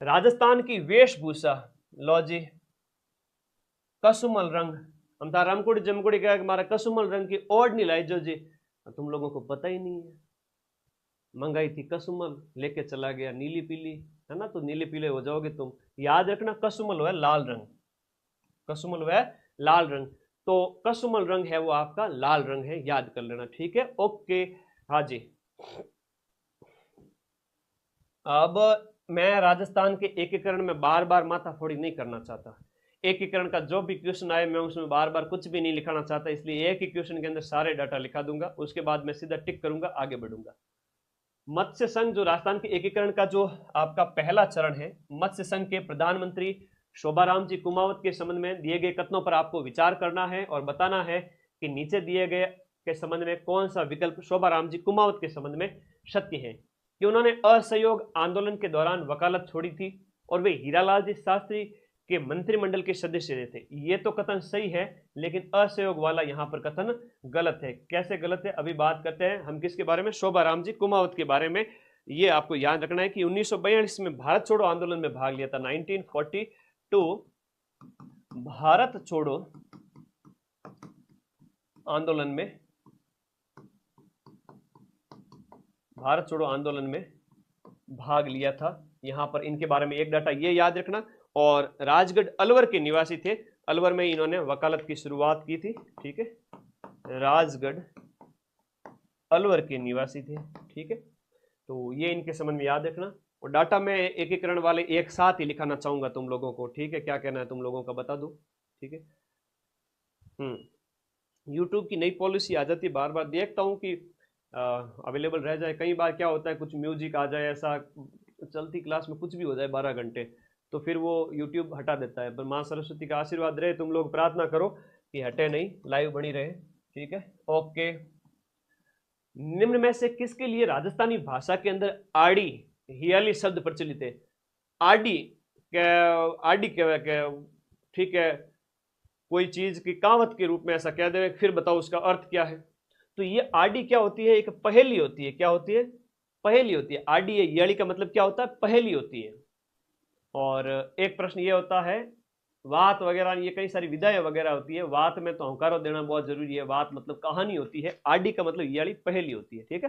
राजस्थान की वेशभूषा, लो जी कसुमल रंग, हम था रामकुड़ी जमकुड़ी क्या हमारा कसुमल रंग की ओढ़ नहीं लाई जो जी, तुम लोगों को पता ही नहीं है। मंगाई थी कसुमल, लेके चला गया नीली पीली, है ना, तो नीले पीले हो जाओगे तुम। याद रखना कसुमल वह लाल रंग, कसुमल वह लाल रंग, तो कसुमल रंग है वो आपका लाल रंग है, याद कर लेना, ठीक है, ओके। हाँ जी, अब मैं राजस्थान के एकीकरण में बार बार माथाफोड़ी नहीं करना चाहता। एकीकरण का जो भी क्वेश्चन आए मैं उसमें बार बार कुछ भी नहीं लिखाना चाहता, इसलिए एक ही क्वेश्चन के अंदर सारे डाटा लिखा दूंगा, उसके बाद मैं सीधा टिक करूंगा, आगे बढ़ूंगा। मत्स्य संघ, जो राजस्थान के एकीकरण का जो आपका पहला चरण है, मत्स्य संघ के प्रधानमंत्री शोभाराम जी कुमावत के संबंध में दिए गए कथनों पर आपको विचार करना है और बताना है कि नीचे दिए गए के संबंध में कौन सा विकल्प शोभाराम जी कुमावत के संबंध में सत्य है। कि उन्होंने असहयोग आंदोलन के दौरान वकालत छोड़ी थी और वे हीरालाल जी शास्त्री के मंत्रिमंडल के सदस्य थे, ये तो कथन सही है, लेकिन असहयोग वाला यहां पर कथन गलत है। कैसे गलत है अभी बात करते हैं हम, किसके बारे में, शोभाराम जी कुमावत के बारे में। ये आपको याद रखना है कि 1942 में भारत छोड़ो आंदोलन में भाग लिया था, 1942 भारत छोड़ो आंदोलन में, भारत छोड़ो आंदोलन में भाग लिया था। यहां पर इनके बारे में एक डाटा ये याद रखना, और राजगढ़ अलवर के निवासी थे, अलवर में इन्होंने वकालत की शुरुआत की थी, ठीक है, राजगढ़ अलवर के निवासी थे, ठीक है, तो ये इनके संबंध में याद रखना। और डाटा में एकीकरण वाले एक साथ ही लिखाना चाहूंगा तुम लोगों को, ठीक है, क्या कहना है तुम लोगों का बता दो, ठीक है। यूट्यूब की नई पॉलिसी आ जाती है, बार बार देखता हूँ कि अवेलेबल रह जाए, कई बार क्या होता है कुछ म्यूजिक आ जाए, ऐसा चलती क्लास में कुछ भी हो जाए 12 घंटे, तो फिर वो यूट्यूब हटा देता है। पर माँ सरस्वती का आशीर्वाद रहे, तुम लोग प्रार्थना करो कि हटे नहीं, लाइव बनी रहे, ठीक है, ओके। निम्न में से किसके लिए राजस्थानी भाषा के अंदर आड़ी हियाली शब्द प्रचलित है? आड़ी आड़ी क्या, ठीक है, कोई चीज की कहावत के रूप में ऐसा कह दे, फिर बताओ उसका अर्थ क्या है। तो ये आड़ी क्या होती है, एक पहेली होती है, क्या होती है, पहेली होती है। आड़ी याड़ी का मतलब क्या होता है, पहेली होती है। और एक प्रश्न ये होता है, वात वगैरह, ये कई सारी विधाएं वगैरह होती है, वात में तो हंकारो देना बहुत जरूरी है, वात मतलब कहानी होती है, आड़ी का मतलब याड़ी पहेली होती है, ठीक है।